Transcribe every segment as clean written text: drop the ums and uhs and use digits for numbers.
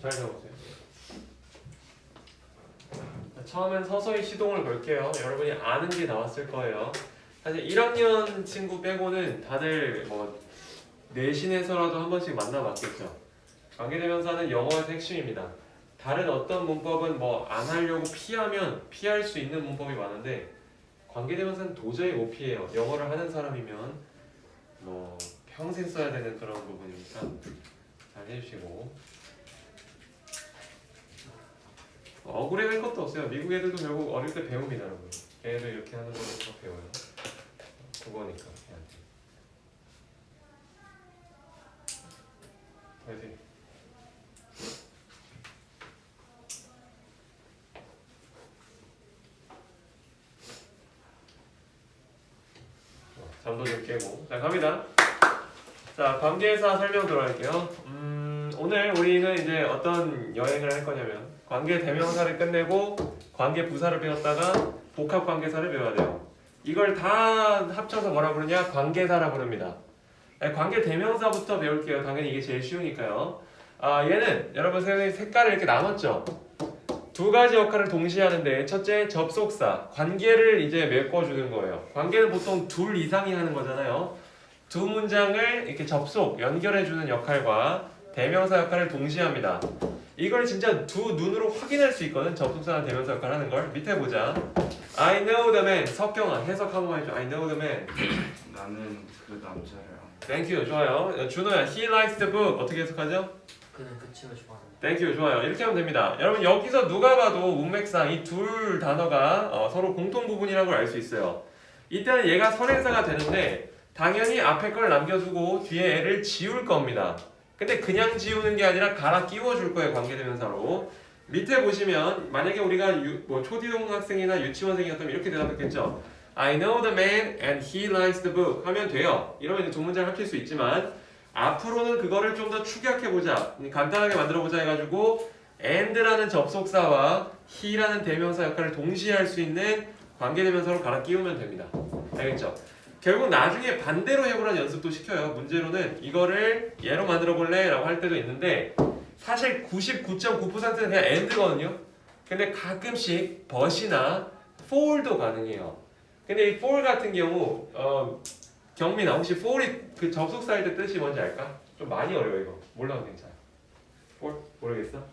잘 적으세요. 처음엔 서서히 시동을 걸게요. 여러분이 아는 게 나왔을 거예요. 사실 1학년 친구 빼고는 다들 뭐 내신에서라도 한 번씩 만나봤겠죠. 관계대명사는 영어에서 핵심입니다. 다른 어떤 문법은 뭐 안 하려고 피하면 피할 수 있는 문법이 많은데 관계대명사는 도저히 못 피해요. 영어를 하는 사람이면 뭐 평생 써야 되는 그런 부분이니까 잘 해주시고. 억울해할 것도 없어요. 미국 애들도 결국 어릴 때 배웁니다, 여러분. 걔네도 이렇게 하는 거를 더 배워요. 그거니까 해야 돼. 파이팅. 잠도 좀 깨고. 자, 갑니다. 자, 관계사 설명 들어갈게요. 오늘 우리는 이제 어떤 여행을 할 거냐면 관계 대명사를 끝내고 관계 부사를 배웠다가 복합 관계사를 배워야 돼요. 이걸 다 합쳐서 뭐라 부르냐? 관계사라 부릅니다. 관계 대명사부터 배울게요. 당연히 이게 제일 쉬우니까요. 얘는 여러분 선생님이 색깔을 이렇게 나눴죠? 두 가지 역할을 동시에 하는데 첫째 접속사, 관계를 이제 메꿔주는 거예요. 관계는 보통 둘 이상이 하는 거잖아요. 두 문장을 이렇게 접속, 연결해주는 역할과 대명사 역할을 동시에 합니다. 이걸 진짜 두 눈으로 확인할 수 있거든. 접속사나 대명사 역할을 하는 걸. 밑에 보자. I know the man. 석경아 해석 한번 해줘. I know the man. 나는 그 남자를 Thank you. 좋아요. 준호야 he likes the book. 어떻게 해석하죠? 그는 그 책을 좋아한다. Thank you. 좋아요. 이렇게 하면 됩니다. 여러분 여기서 누가 봐도 문맥상 이 둘 단어가 서로 공통 부분이라는 걸 알 수 있어요. 이때는 얘가 선행사가 되는데 당연히 앞에 걸 남겨두고 뒤에 애를 지울 겁니다. 근데 그냥 지우는 게 아니라 갈아 끼워줄 거예요. 관계대명사로. 밑에 보시면 만약에 우리가 초딩학생이나 유치원생이었다면 이렇게 대답했겠죠. I know the man and he likes the book 하면 돼요. 이러면 이제 두 문장을 합칠 수 있지만 앞으로는 그거를 좀 더 축약해보자, 간단하게 만들어보자 해가지고 and라는 접속사와 he라는 대명사 역할을 동시에 할 수 있는 관계대명사로 갈아 끼우면 됩니다. 알겠죠? 결국 나중에 반대로 해보라는 연습도 시켜요. 문제로는 이거를 얘로 만들어 볼래? 라고 할 때도 있는데 사실 99.9%는 그냥 and거든요. 근데 가끔씩 but이나 for도 가능해요. 근데 이 for 같은 경우 경민아 혹시 for이 그 접속사일 때 뜻이 뭔지 알까? 좀 많이 어려워 이거. 몰라도 괜찮아. for? 모르겠어?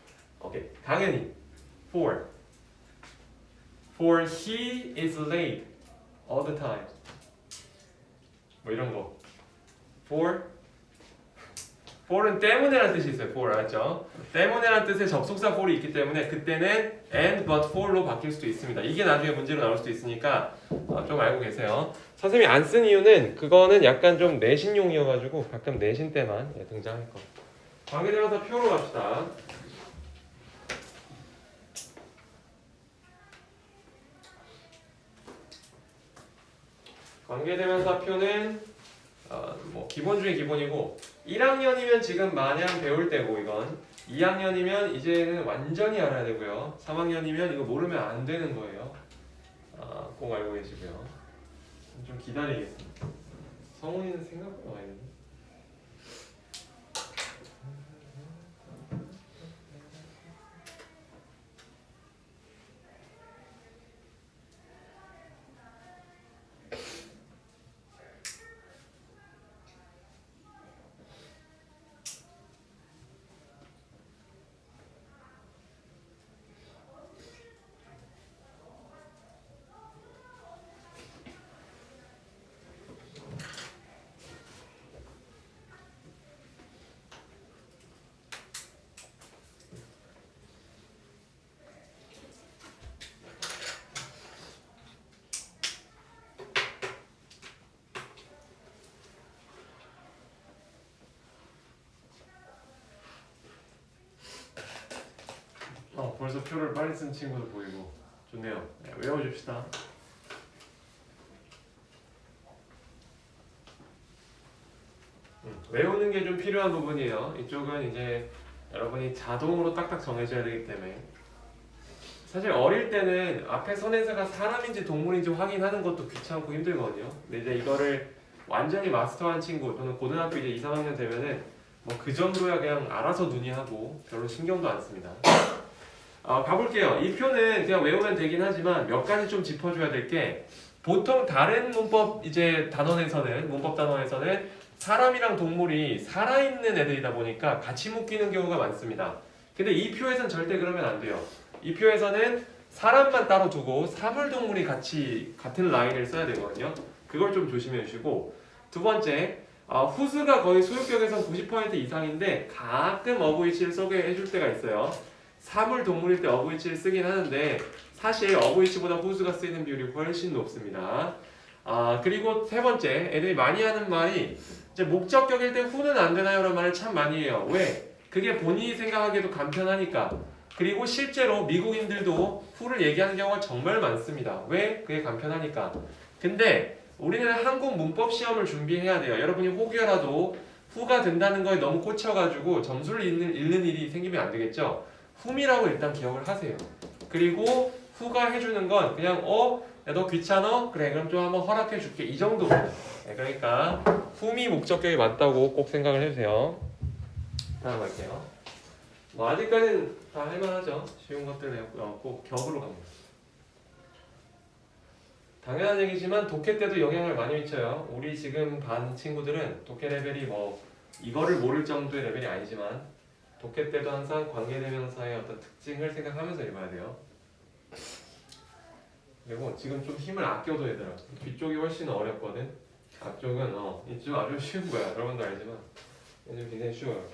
오케이. 당연히 for he is late all the time. 뭐 이런 거. for은 때문에라는 뜻이 있어요. for 알았죠? 때문에라는 뜻의 접속사 for이 있기 때문에 그때는 and but for로 바뀔 수도 있습니다. 이게 나중에 문제로 나올 수도 있으니까 좀 알고 계세요. 선생님이 안 쓴 이유는 그거는 약간 좀 내신용이어가지고 가끔 내신 때만 등장할 거. 관계대명사 표로 갑시다. 관계대명사 표는 뭐 기본 중에 기본이고 1학년이면 지금 마냥 배울 때고 이건 2학년이면 이제는 완전히 알아야 되고요. 3학년이면 이거 모르면 안 되는 거예요. 꼭 알고 계시고요. 좀 기다리겠습니다. 성훈이는 생각보다 많이 있네. 벌써 표를 빨리 쓴 친구도 보이고 좋네요. 네, 외워줍시다. 외우는 게 좀 필요한 부분이에요. 이쪽은 이제 여러분이 자동으로 딱딱 정해줘야 되기 때문에 사실 어릴 때는 앞에 선행사가 사람인지 동물인지 확인하는 것도 귀찮고 힘들거든요. 근데 이제 이거를 완전히 마스터한 친구 또는 고등학교 이제 2, 3학년 되면은 뭐 그 정도야 그냥 알아서 눈이 하고 별로 신경도 안 씁니다. 가볼게요. 이 표는 그냥 외우면 되긴 하지만 몇 가지 좀 짚어줘야 될 게 보통 다른 문법 이제 단원에서는 문법 단원에서는 사람이랑 동물이 살아있는 애들이다 보니까 같이 묶이는 경우가 많습니다. 근데 이 표에서는 절대 그러면 안 돼요. 이 표에서는 사람만 따로 두고 사물동물이 같이 같은 라인을 써야 되거든요. 그걸 좀 조심해 주시고 두 번째 후수가 거의 소유격에서 90% 이상인데 가끔 어부이치를 소개해줄 때가 있어요. 사물 동물일 때 어부이치를 쓰긴 하는데 사실 어부이치보다 후수가 쓰이는 비율이 훨씬 높습니다. 그리고 세 번째 애들이 많이 하는 말이 이제 목적격일 때 후는 안 되나요? 라는 말을 참 많이 해요. 왜? 그게 본인이 생각하기에도 간편하니까. 그리고 실제로 미국인들도 후를 얘기하는 경우가 정말 많습니다. 왜? 그게 간편하니까. 근데 우리는 한국 문법 시험을 준비해야 돼요. 여러분이 혹여라도 후가 된다는 거에 너무 꽂혀가지고 점수를 잃는 일이 생기면 안 되겠죠. 후미라고 일단 기억을 하세요. 그리고 후가 해주는 건 그냥 야, 너 귀찮아? 그래 그럼 좀 한번 허락해 줄게 이 정도입니다. 네, 그러니까 후미 목적격이 맞다고 꼭 생각을 해주세요. 다음 갈게요. 뭐 아직까지는 다 할만하죠. 쉬운 것들 외웠고요. 꼭 격으로 갑니다. 당연한 얘기지만 독해 때도 영향을 많이 미쳐요. 우리 지금 반 친구들은 독해 레벨이 뭐 이거를 모를 정도의 레벨이 아니지만 독해 때도 항상 관계대명사의 어떤 특징을 생각하면서 읽어야 돼요. 그리고 지금 좀 힘을 아껴도 얘들아. 뒤쪽이 훨씬 어렵거든. 앞쪽은 이쪽 아주 쉬운 거야. 여러분도 알지만 얘는 굉장히 쉬워요.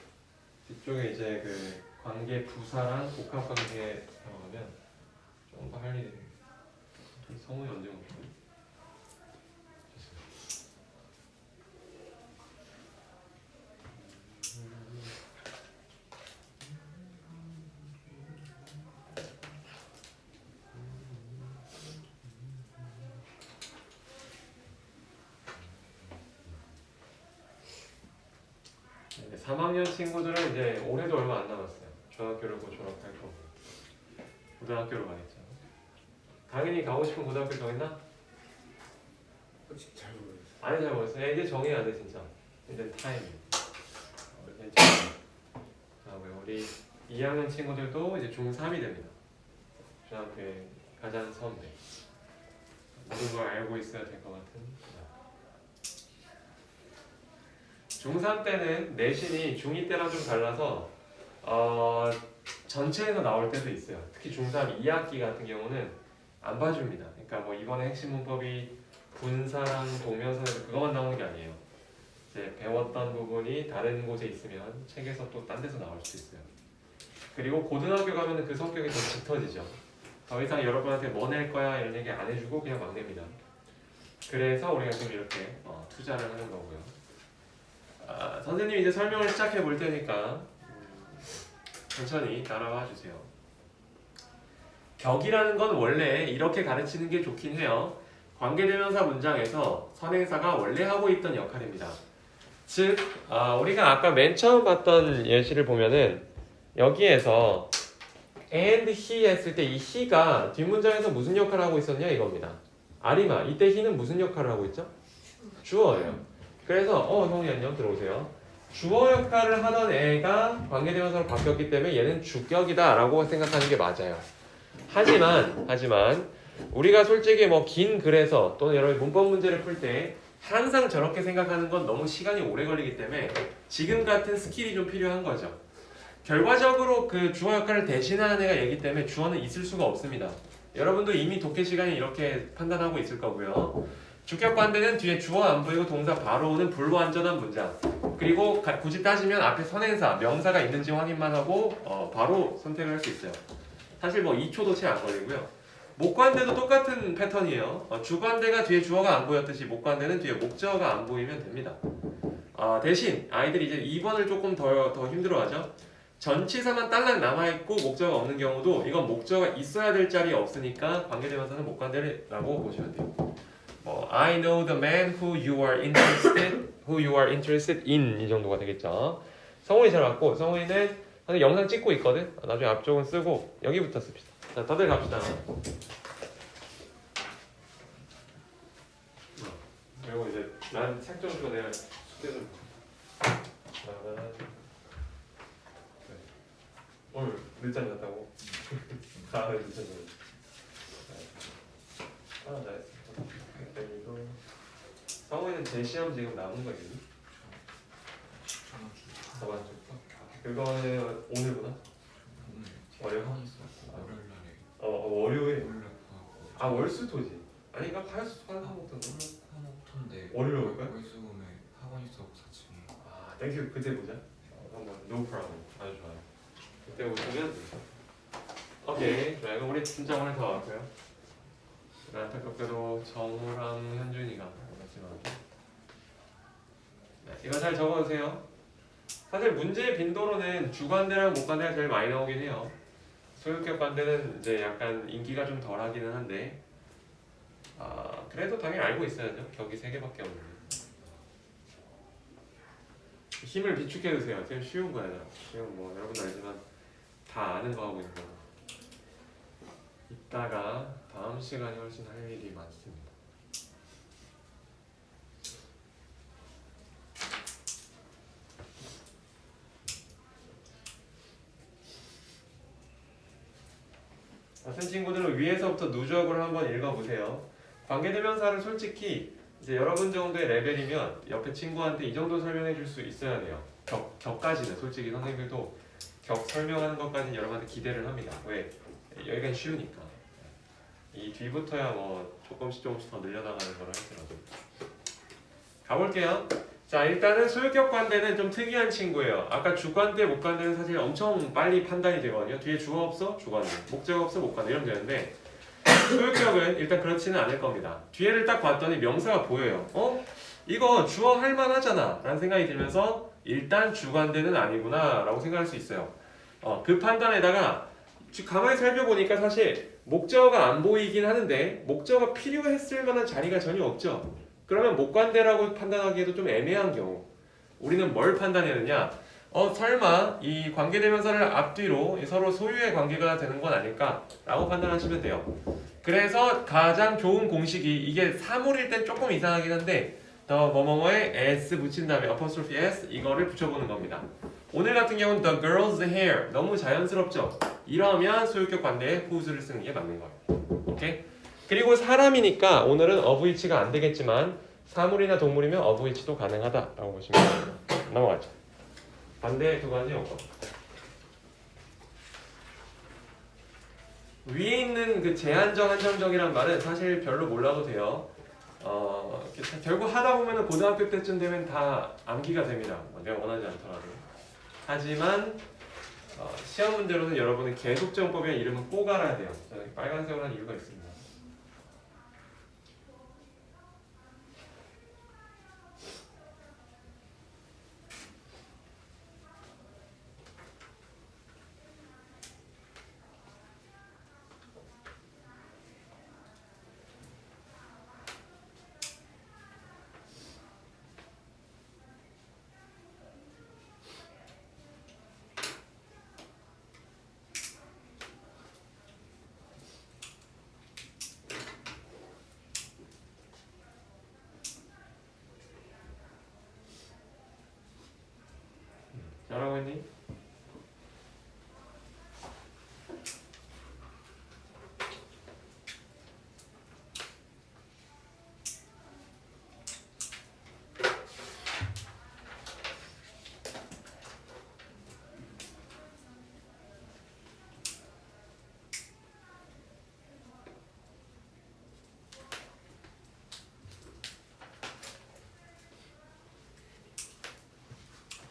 뒤쪽에 이제 그 관계 부사랑 복합관계 나오면 좀 더 할 일이 있어요. 이 성우이 언제 오죠? 네, 3학년 친구들은 이제 올해도 얼마 안 남았어요. 중학교를 곧 졸업할 거고 고등학교로 가겠죠. 당연히 가고 싶은 고등학교 정했나? 솔직히 잘 모르겠어요. 아니 잘 모르겠어요. 이제 정해야 돼 진짜. 이제 타임. 우리 2학년 친구들도 이제 중3이 됩니다. 중학교의 가장 선배. 모든 걸 알고 있어야 될 것 같은. 중3 때는 내신이 중2 때랑 좀 달라서 전체에서 나올 때도 있어요. 특히 중3 2학기 같은 경우는 안 봐줍니다. 그러니까 뭐 이번에 핵심 문법이 분사랑 동명사에서 그것만 나오는 게 아니에요. 이제 배웠던 부분이 다른 곳에 있으면 책에서 또 딴 데서 나올 수도 있어요. 그리고 고등학교 가면은 그 성격이 더 짙어지죠. 더 이상 여러분한테 뭐 낼 거야 이런 얘기 안 해주고 그냥 막 냅니다. 그래서 우리가 지금 이렇게 투자를 하는 거고요. 선생님이 이제 설명을 시작해 볼 테니까 천천히 따라와 주세요. 격이라는 건 원래 이렇게 가르치는 게 좋긴 해요. 관계대명사 문장에서 선행사가 원래 하고 있던 역할입니다. 즉, 우리가 아까 맨 처음 봤던 예시를 보면은 여기에서 and he 했을 때 이 he가 뒷문장에서 무슨 역할을 하고 있었냐 이겁니다. 아리마, 이때 he는 무슨 역할을 하고 있죠? 주어예요. 그래서 성훈이 안녕 들어오세요. 주어 역할을 하던 애가 관계대명사로 바뀌었기 때문에 얘는 주격이다 라고 생각하는 게 맞아요. 하지만 우리가 솔직히 뭐 긴 글에서 또는 여러 문법 문제를 풀 때 항상 저렇게 생각하는 건 너무 시간이 오래 걸리기 때문에 지금 같은 스킬이 좀 필요한 거죠. 결과적으로 그 주어 역할을 대신하는 애가 얘기 때문에 주어는 있을 수가 없습니다. 여러분도 이미 독해 시간에 이렇게 판단하고 있을 거고요. 주격 관대는 뒤에 주어 안 보이고 동사 바로 오는 불완전한 문장. 그리고 굳이 따지면 앞에 선행사, 명사가 있는지 확인만 하고 바로 선택을 할 수 있어요. 사실 뭐 2초도 채 안 걸리고요. 목관대도 똑같은 패턴이에요. 주관대가 뒤에 주어가 안 보였듯이 목관대는 뒤에 목적어가 안 보이면 됩니다. 대신 아이들이 이제 2번을 조금 더 힘들어하죠. 전치사만 딸랑 남아있고 목적어가 없는 경우도 이건 목적어가 있어야 될 자리에 없으니까 관계대명사는 목관대라고 보시면 돼요. I know the man who you are interested in 이 정도가 되겠죠. 성훈이 잘 왔고 성훈이는 영상 찍고 있거든. 나중에 앞쪽은 쓰고 여기부터 씁시다. 자, 다들 갑시다. 그리고 이제 난 책 좀 주고 내가 숙제 좀. 오늘 늦잠 잤다고? 아, 늦잠 잤어. 아, 잘했어. 그리고 성우는 제 시험 지금 남은 거 있니? 저번 주 저번 주. 그거는 오늘구나. 오늘 월요일? 학원 있었고 월요일 날에 월요일. 원래 하고 아, 월수토지. 아니, 그러니까 화수 하는 것도 화목토인데 월요일 올 거야? 월수금에 학원 있었고 4층에 아, 땡큐. 그때 보자. 한번 no problem. 아주 좋아요. 그때 오시면 오케이. 자, 그럼 우리 진짜 오늘 다 왔고요. 안타깝게도 정우랑 현준이가 오겠지만 네, 이거 잘 적어주세요. 사실 문제의 빈도로는 주관대랑 목관대가 제일 많이 나오긴 해요. 소유격 관대는 이제 약간 인기가 좀 덜하기는 한데 그래도 당연히 알고 있어야죠. 격이 3개밖에 없는데 힘을 비축해주세요. 지금 쉬운 거예요. 쉬운 뭐 여러분 알지만 다 아는 거 하고 있는 거. 이따가 다음 시간에 훨씬 할 일이 많습니다. 같은 친구들은 위에서부터 누적을 한번 읽어보세요. 관계대명사를 솔직히 이제 여러분 정도의 레벨이면 옆에 친구한테 이 정도 설명해 줄 수 있어야 돼요. 격까지는 솔직히 선생님들도 격 설명하는 것까지는 여러분한테 기대를 합니다. 왜? 여기가 쉬우니까. 이 뒤부터야 뭐 조금씩 더 늘려나가는 거라 할지라도. 가볼게요. 자, 일단은 소유격 관대는 좀 특이한 친구예요. 아까 주관대, 목관대는 사실 엄청 빨리 판단이 되거든요. 뒤에 주어 없어? 주관대. 목적 없어? 목관대. 이러면 되는데 소유격은 일단 그렇지는 않을 겁니다. 뒤에를 딱 봤더니 명사가 보여요. 이거 주어 할 만하잖아 라는 생각이 들면서 일단 주관대는 아니구나 라고 생각할 수 있어요. 그 판단에다가 가만히 살펴보니까 사실 목적어가 안 보이긴 하는데 목적어가 필요했을 만한 자리가 전혀 없죠. 그러면 목관대라고 판단하기에도 좀 애매한 경우 우리는 뭘 판단해야 되냐? 설마 이 관계대명사를 앞뒤로 서로 소유의 관계가 되는 건 아닐까? 라고 판단하시면 돼요. 그래서 가장 좋은 공식이 이게 사물일 땐 조금 이상하긴 한데 더 뭐뭐뭐에 s 붙인 다음에 apostrophe s 이거를 붙여보는 겁니다. 오늘 같은 경우는 the girl's hair 너무 자연스럽죠? 이러면 소유격 관대에 whose를 쓰는 게 맞는 거예요. 오케이? 그리고 사람이니까 오늘은 of which가 안 되겠지만 사물이나 동물이면 of which도 가능하다라고 보시면 됩니다. 넘어가죠. 반대 두 가지 요거. 위에 있는 그 제한적 한정적이란 말은 사실 별로 몰라도 돼요. 결국 하다 보면은 고등학교 때쯤 되면 다 암기가 됩니다. 내가 원하지 않더라도. 하지만 시험 문제로는 여러분은 계속정법의 이름은 꼭 알아야 돼요. 저는 빨간색으로 한 이유가 있습니다. 잘하고 있니?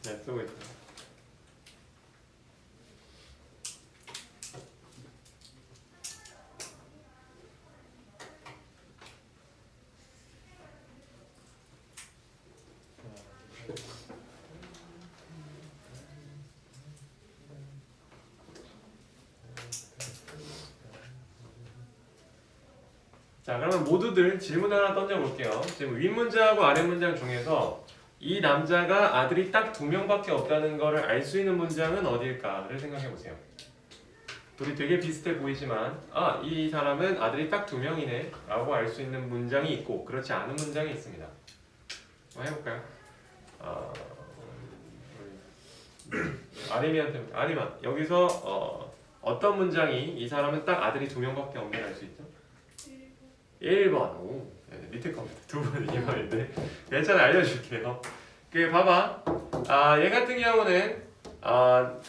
네, 쓰고 있어요. 자, 그러면 모두들 질문 하나 던져볼게요. 지금 윗 문장하고 아래 문장 중에서 이 남자가 아들이 딱 2명밖에 없다는 것을 알 수 있는 문장은 어딜까를 생각해보세요. 둘이 되게 비슷해 보이지만 이 사람은 아들이 딱 2명이네 라고 알 수 있는 문장이 있고 그렇지 않은 문장이 있습니다. 한번 해볼까요? 아리만 여기서 어떤 문장이 이 사람은 딱 아들이 2명밖에 없는 알 수 있죠? 1번. 오, 네, 밑에 겁니다. 2번, 2번인데 괜찮아, 알려줄게요. 그 봐봐. 얘 같은 경우는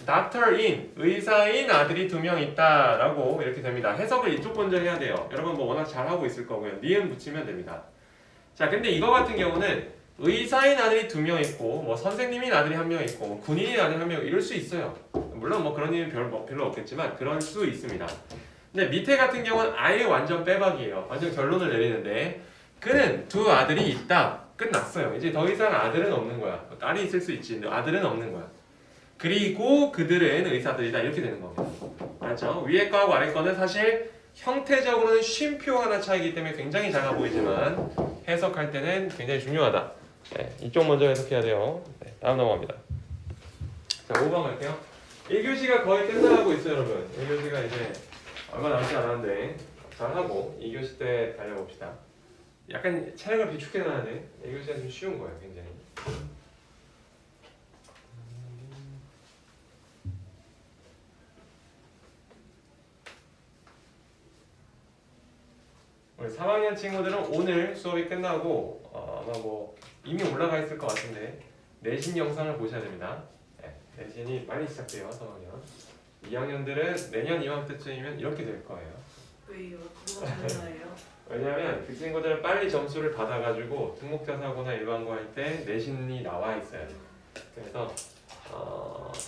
doctor인 의사인 아들이 2명 있다라고 이렇게 됩니다. 해석을 이쪽 먼저 해야 돼요. 여러분 뭐 워낙 잘하고 있을 거고요. 니은 붙이면 됩니다. 자, 근데 이거 같은 경우는 의사인 아들이 2명 있고 뭐 선생님인 아들이 1명 있고 뭐 군인인 아들이 1명 이럴 수 있어요. 물론 뭐 그런 일은 별로 없겠지만 그럴 수 있습니다. 근데 밑에 같은 경우는 아예 완전 빼박이에요. 완전 결론을 내리는데 그는 2 아들이 있다. 끝났어요. 이제 더 이상 아들은 없는 거야. 딸이 있을 수 있지. 근데 아들은 없는 거야. 그리고 그들은 의사들이다. 이렇게 되는 겁니다. 알았죠? 위에 거하고 아래 거는 사실 형태적으로는 쉼표 하나 차이기 때문에 굉장히 작아 보이지만 해석할 때는 굉장히 중요하다. 네, 이쪽 먼저 해석해야 돼요. 네, 다음 넘어갑니다. 자, 5번 갈게요. 1교시가 거의 끝나가고 있어요, 여러분. 1교시가 이제 얼마 남지 않았는데 잘하고 2교시 때 달려봅시다. 약간 체력을 비축해 놔야돼. 1교시가 좀 쉬운 거예요, 굉장히. 우리 3학년 친구들은 오늘 수업이 끝나고 아마 뭐 이미 올라가 있을 것 같은데 내신 영상을 보셔야 됩니다. 네, 내신이 빨리 시작돼요, 3학년. 2학년들은 내년 이맘때쯤이면 이렇게 될 거예요. 왜요? 그거 장난이에요? 왜냐면 그 친구들은 빨리 점수를 받아가지고 특목자사고나 일반고 할 때 내신이 나와 있어야 돼요. 그래서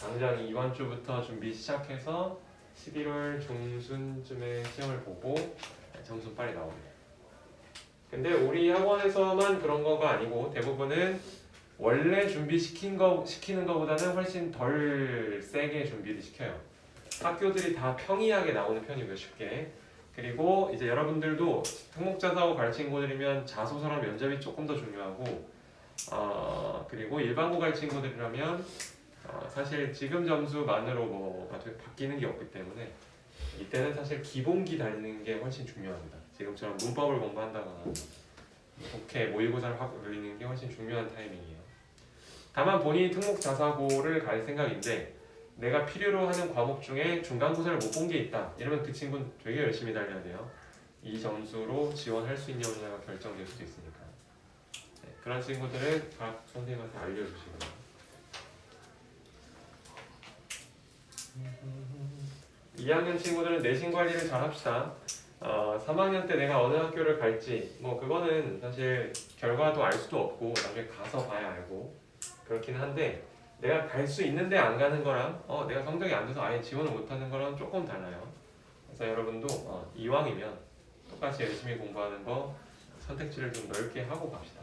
당장 이번 주부터 준비 시작해서 11월 중순쯤에 시험을 보고 점수 빨리 나옵니다. 근데 우리 학원에서만 그런 거가 아니고 대부분은 원래 시키는 거보다는 훨씬 덜 세게 준비를 시켜요. 학교들이 다 평이하게 나오는 편이고요, 쉽게. 그리고 이제 여러분들도 특목자사고 갈 친구들이면 자소서랑 면접이 조금 더 중요하고 그리고 일반고 갈 친구들이라면 사실 지금 점수만으로 뭐가 바뀌는 게 없기 때문에 이때는 사실 기본기 달리는 게 훨씬 중요합니다. 지금처럼 문법을 공부한다거나 독해, 모의고사를 확 올리는 게 훨씬 중요한 타이밍이에요. 다만 본인이 특목자사고를 갈 생각인데 내가 필요로 하는 과목 중에 중간고사를 못 본 게 있다. 이러면 그 친구는 되게 열심히 달려야 돼요. 이 점수로 지원할 수 있냐가 결정될 수도 있으니까. 네, 그런 친구들은 각 선생님한테 알려주시고요. 음. 2학년 친구들은 내신 관리를 잘 합시다. 3학년 때 내가 어느 학교를 갈지 뭐 그거는 사실 결과도 알 수도 없고 나중에 가서 봐야 알고 그렇긴 한데 내가 갈 수 있는데 안 가는 거랑 내가 성적이 안 돼서 아예 지원을 못하는 거랑 조금 달라요. 그래서 여러분도 이왕이면 똑같이 열심히 공부하는 거 선택지를 좀 넓게 하고 갑시다.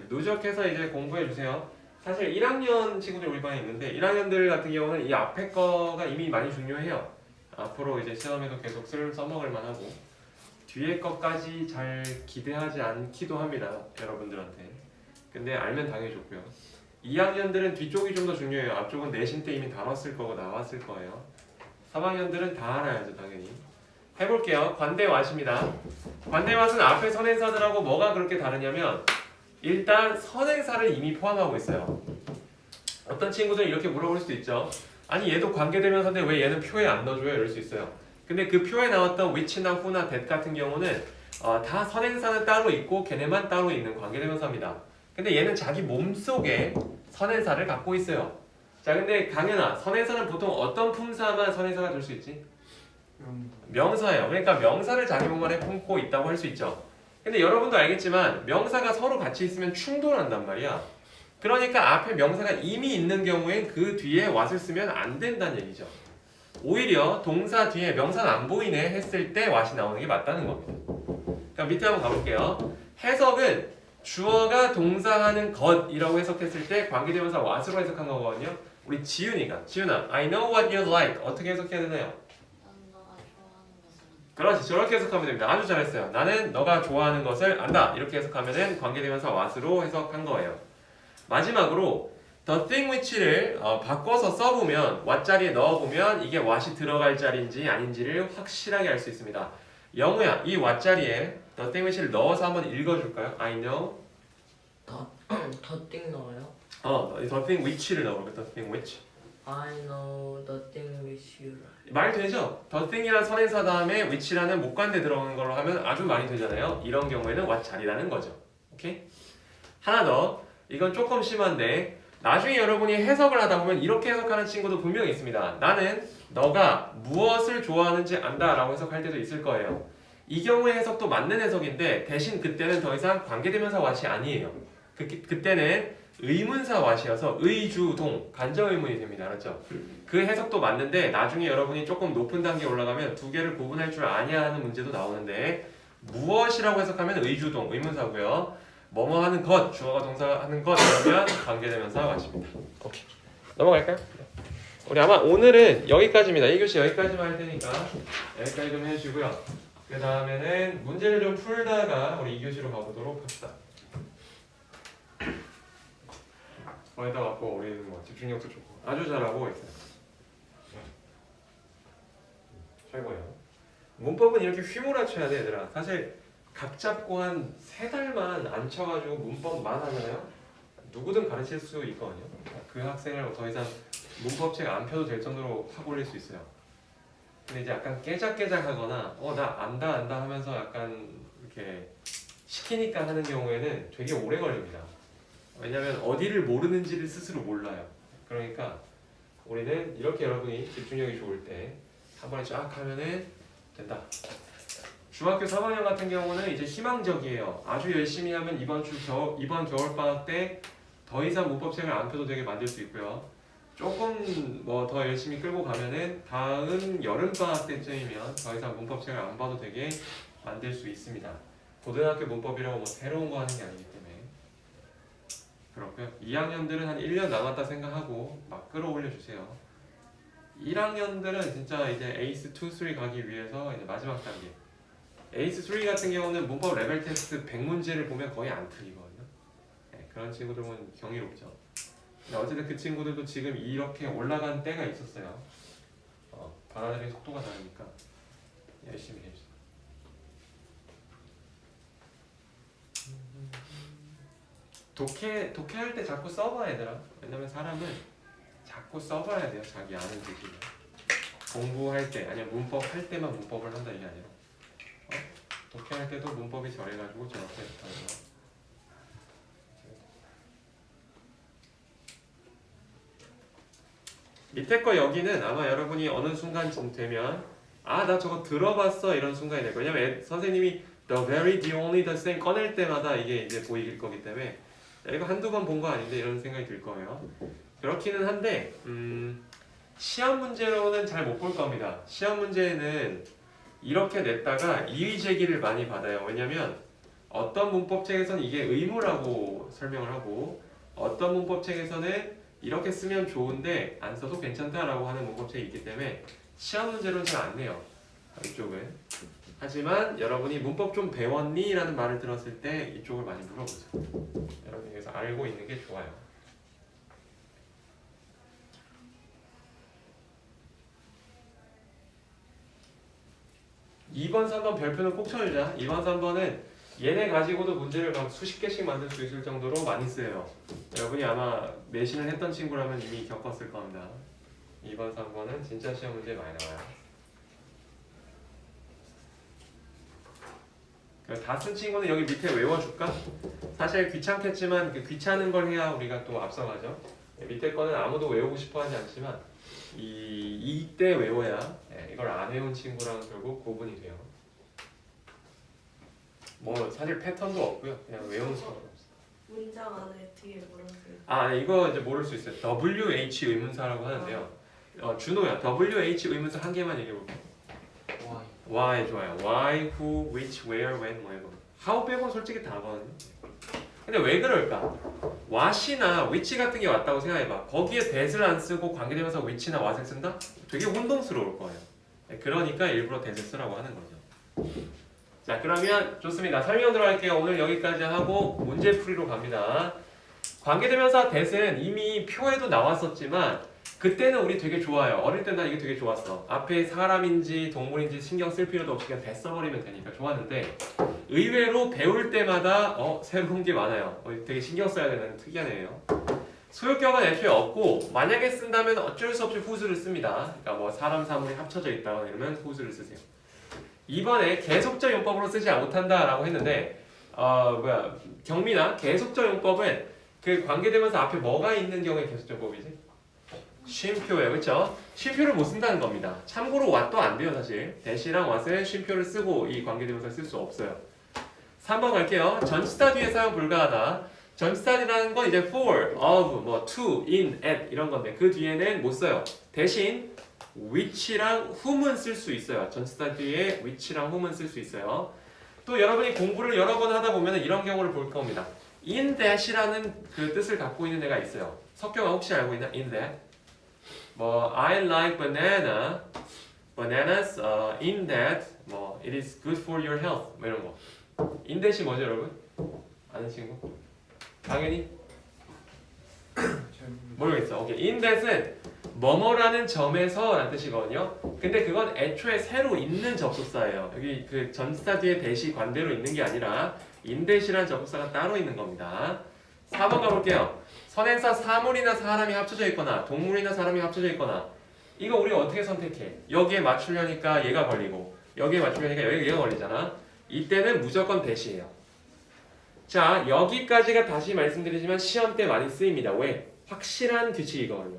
누적해서 이제 공부해 주세요. 사실 1학년 친구들 우리 반에 있는데 1학년들 같은 경우는 이 앞에 거가 이미 많이 중요해요. 앞으로 이제 시험에도 계속 써먹을 만하고 뒤에 거까지 잘 기대하지 않기도 합니다. 여러분들한테. 근데 알면 당연히 좋고요. 2학년들은 뒤쪽이 좀 더 중요해요. 앞쪽은 내신 때 이미 다뤘을 거고 나왔을 거예요. 3학년들은 다 알아야죠, 당연히. 해볼게요. 관대왓입니다. 관대왓은 앞에 선행사들하고 뭐가 그렇게 다르냐면 일단 선행사를 이미 포함하고 있어요. 어떤 친구들은 이렇게 물어볼 수도 있죠. 아니 얘도 관계대명사인데 왜 얘는 표에 안 넣어줘요? 이럴 수 있어요. 근데 그 표에 나왔던 which나 who나 that 같은 경우는 다 선행사는 따로 있고 걔네만 따로 있는 관계대명사입니다. 근데 얘는 자기 몸속에 선행사를 갖고 있어요. 자, 근데 강연아, 선행사는 보통 어떤 품사만 선행사가 될 수 있지? 명사예요. 그러니까 명사를 자기 몸 안에 품고 있다고 할 수 있죠. 근데 여러분도 알겠지만 명사가 서로 같이 있으면 충돌한단 말이야. 그러니까 앞에 명사가 이미 있는 경우엔 그 뒤에 what을 쓰면 안 된다는 얘기죠. 오히려 동사 뒤에 명사는 안 보이네 했을 때 what이 나오는 게 맞다는 겁니다. 그럼 밑에 한번 가볼게요. 해석은 주어가 동사하는 것이라고 해석했을 때 관계대명사 what으로 해석한 거거든요. 우리 지윤아, I know what you like 어떻게 해석해야 되나요? 그렇지, 저렇게 해석하면 됩니다. 아주 잘했어요. 나는 너가 좋아하는 것을 안다. 이렇게 해석하면은 관계대명사 what으로 해석한 거예요. 마지막으로 the thing which를 바꿔서 써보면 what 자리에 넣어보면 이게 what이 들어갈 자리인지 아닌지를 확실하게 알 수 있습니다. 영우야, 이 what 자리에 the thing which를 넣어서 한번 읽어줄까요? I know. 더띵 넣어요? the thing which를 넣어볼까요? the thing which. I know the thing which you like. 말 되죠? the thing이란 선행사 다음에 which라는 목관대 들어오는 걸로 하면 아주 말이 되잖아요. 이런 경우에는 what 자리라는 거죠. 오케이? 하나 더. 이건 조금 심한데 나중에 여러분이 해석을 하다 보면 이렇게 해석하는 친구도 분명히 있습니다. 나는 너가 무엇을 좋아하는지 안다 라고 해석할 때도 있을 거예요. 이 경우의 해석도 맞는 해석인데 대신 그때는 더 이상 관계대명사 what이 아니에요. 그때는 의문사 what이어서 의주동 간접의문이 됩니다. 알았죠? 그 해석도 맞는데 나중에 여러분이 조금 높은 단계에 올라가면 두 개를 구분할 줄 아냐 하는 문제도 나오는데 무엇이라고 해석하면 의주동 의문사고요. 뭐뭐 하는 것, 주어가 동사하는 것 그러면 관계대명사 what입니다. 오케이. 넘어갈까요? 우리 아마 오늘은 여기까지입니다. 1교시 여기까지만 할 테니까 여기까지 좀 해주시고요. 그 다음에는 문제를 좀 풀다가 우리 2교시로 가보도록 합시다. 거기다 갖고 우리는 뭐 집중력도 좋고 아주 잘하고 있어요. 최고예요. 문법은 이렇게 휘몰아쳐야 돼 얘들아. 사실 각 잡고 한 3달만 안 쳐가지고 문법만 하잖아요. 누구든 가르칠 수 있거든요. 그 학생을 더 이상 문법책 안 펴도 될 정도로 확 올릴 수 있어요. 근데 이제 약간 깨작깨작하거나 나 안다 하면서 약간 이렇게 시키니까 하는 경우에는 되게 오래 걸립니다. 왜냐면 어디를 모르는지를 스스로 몰라요. 그러니까 우리는 이렇게 여러분이 집중력이 좋을 때 한 번에 쫙 하면은 된다. 중학교 3학년 같은 경우는 이제 희망적이에요. 아주 열심히 하면 이번 겨울방학 때 더 이상 문법책을 안 펴도 되게 만들 수 있고요. 조금 뭐 더 열심히 끌고 가면은 다음 여름방학 때쯤이면 더 이상 문법책을 안 봐도 되게 만들 수 있습니다. 고등학교 문법이라고 뭐 새로운 거 하는 게 아니기 때문에 그렇고요. 2학년들은 한 1년 남았다 생각하고 막 끌어올려 주세요. 1학년들은 진짜 이제 에이스 2, 3 가기 위해서 이제 마지막 단계. 에이스 3 같은 경우는 문법 레벨 테스트 100문제를 보면 거의 안 틀리거든요. 네, 그런 친구들은 경이롭죠. 근데 어쨌든 그 친구들도 지금 이렇게 올라간 때가 있었어요. 받아들이는 속도가 다르니까 열심히 해주세요. 독해할 때 자꾸 써봐 얘들아. 왜냐면 사람은 자꾸 써봐야 돼요. 자기 아는 지식을. 공부할 때 아니면 문법 할 때만 문법을 한다 이게 아니라 독해할 때도 문법이 저래가지고 저렇게 하는 거. 밑에 거 여기는 아마 여러분이 어느 순간쯤 되면 나 저거 들어봤어 이런 순간이 될 거예요. 왜냐면 선생님이 the very, the only, the same 꺼낼 때마다 이게 이제 보이길 거기 때문에 이거 한두 번 본 거 아닌데 이런 생각이 들 거예요. 그렇기는 한데 시험 문제로는 잘 못 볼 겁니다. 시험 문제는 이렇게 냈다가 이의 제기를 많이 받아요. 왜냐면 어떤 문법책에서는 이게 의무라고 설명을 하고 어떤 문법책에서는 이렇게 쓰면 좋은데 안 써도 괜찮다라고 하는 문법책이 있기 때문에 시험 문제로는 잘 안 내요. 이쪽은. 하지만 여러분이 문법 좀 배웠니? 라는 말을 들었을 때 이쪽을 많이 물어보죠. 여러분이 그래서 알고 있는 게 좋아요. 2번, 3번 별표는 꼭 쳐주자. 2번, 3번은 얘네 가지고도 문제를 막 수십 개씩 만들 수 있을 정도로 많이 쓰여요. 여러분이 아마 내신을 했던 친구라면 이미 겪었을 겁니다. 2번, 3번은 진짜 시험 문제 많이 나와요. 다 쓴 친구는 여기 밑에 외워줄까? 사실 귀찮겠지만 그 귀찮은 걸 해야 우리가 또 앞서가죠. 밑에 거는 아무도 외우고 싶어 하지 않지만 이때 외워야 이걸 안 외운 친구랑 결국 구분이 돼요. 뭐 사실 패턴도 없고요. 그냥 외우는 수가 없어요. 문장 안에 뒤에 뭐라고 이거 이제 모를 수 있어요. WH 의문사라고 하는데요. 준호야, WH 의문사 한 개만 얘기해볼게. Why 좋아요. Why, who, which, where, when, where. How 빼고는 솔직히 다거든요. 근데 왜 그럴까? what이나 which 같은 게 왔다고 생각해봐. 거기에 that을 안 쓰고 관계대명사 which나 what을 쓴다? 되게 혼동스러울 거예요. 그러니까 일부러 that을 쓰라고 하는 거죠. 자, 그러면 좋습니다. 설명 들어갈게요. 오늘 여기까지 하고 문제 풀이로 갑니다. 관계대명사 that은 이미 표에도 나왔었지만 그때는 우리 되게 좋아요. 어릴 때 난 이게 되게 좋았어. 앞에 사람인지 동물인지 신경 쓸 필요도 없이 그냥 that 써버리면 되니까 좋았는데 의외로 배울 때마다 새로운 게 많아요. 되게 신경 써야 되는 특이한 애예요. 소유격은 애초에 없고 만약에 쓴다면 어쩔 수 없이 whose를 씁니다. 그러니까 뭐 사람 사물이 합쳐져 있다거나 이러면 whose를 쓰세요. 이번에 계속적 용법으로 쓰지 못한다라고 했는데 경미나 계속적 용법은 그 관계대명사 앞에 뭐가 있는 경우에 계속적 용법이지? 쉼표예요. 그렇죠? 쉼표를 못 쓴다는 겁니다. 참고로 what도 안 돼요. 사실 that이랑 what은 쉼표를 쓰고 이 관계대명사를 쓸 수 없어요. 3번 갈게요. 전치사 뒤에 사용 불가하다. 전치사라는 건 이제 for, of, 뭐 to, in, at 이런 건데 그 뒤에는 못 써요. 대신 which랑 whom은 쓸 수 있어요. 전치사 뒤에 which랑 whom은 쓸 수 있어요. 또 여러분이 공부를 여러 번 하다 보면 이런 경우를 볼 겁니다. in that이라는 그 뜻을 갖고 있는 애가 있어요. 석경아 혹시 알고 있나? in that. 뭐 I like bananas in that 뭐 it is good for your health 뭐 이런 거. in that이 뭐죠, 여러분? 아는 친구? 당연히 모르겠어. 오케이. in that은 뭐뭐라는 점에서 라는 뜻이거든요. 근데 그건 애초에 새로 있는 접속사예요. 여기 그 전치사 뒤에 that이 관대로 있는 게 아니라 in that이라는 접속사가 따로 있는 겁니다. 4번 가볼게요. 선행사 사물이나 사람이 합쳐져 있거나 동물이나 사람이 합쳐져 있거나 이거 우리 어떻게 선택해? 여기에 맞추려니까 얘가 걸리고 여기에 맞추려니까 얘가 걸리잖아. 이때는 무조건 that이에요. 자, 여기까지가 다시 말씀드리지만 시험 때 많이 쓰입니다. 왜? 확실한 규칙이거든요.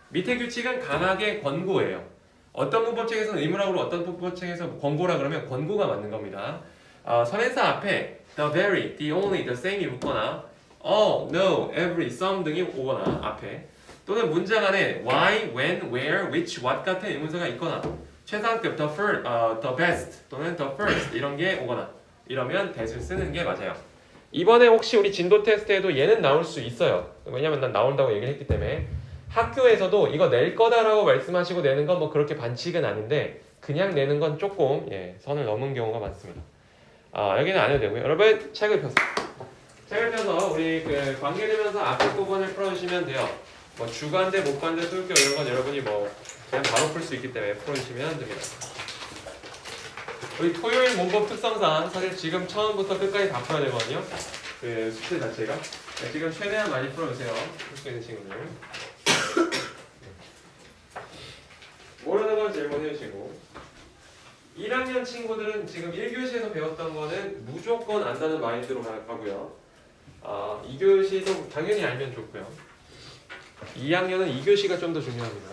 밑에 규칙은 강하게 권고예요. 어떤 문법책에서는 의무라고 그러고 어떤 문법책에서 권고라 그러면 권고가 맞는 겁니다. 선행사 앞에 the very, the only, the same이 붙거나 all, no, every, some 등이 오거나 앞에 또는 문장 안에 why, when, where, which, what 같은 의문사가 있거나 최상급 the first, the best 또는 the first 이런 게 오거나 이러면 that을 쓰는 게 맞아요. 이번에 혹시 우리 진도 테스트에도 얘는 나올 수 있어요. 왜냐면 난 나온다고 얘기를 했기 때문에 학교에서도 이거 낼 거다라고 말씀하시고 내는 건 뭐 그렇게 반칙은 아닌데 그냥 내는 건 조금 선을 넘은 경우가 많습니다. 여기는 안 해도 되고요. 여러분 책을 펴서 우리 그 관계대명사 앞에 부분을 풀어주시면 돼요. 뭐 주관대, 목관대, 소유격 이런 건 여러분이 뭐 그냥 바로 풀 수 있기 때문에 풀어주시면 됩니다. 우리 토요일 문법 특성상 사실 지금 처음부터 끝까지 다 풀어야 되거든요. 그 숙제 자체가 지금 최대한 많이 풀어주세요. 풀 수 있는 친구들. 모르는 건 질문해 주시고 1학년 친구들은 지금 1교시에서 배웠던 거는 무조건 안다는 마인드로 가고요. 2교시도 당연히 알면 좋고요. 2학년은 2교시가 좀 더 중요합니다.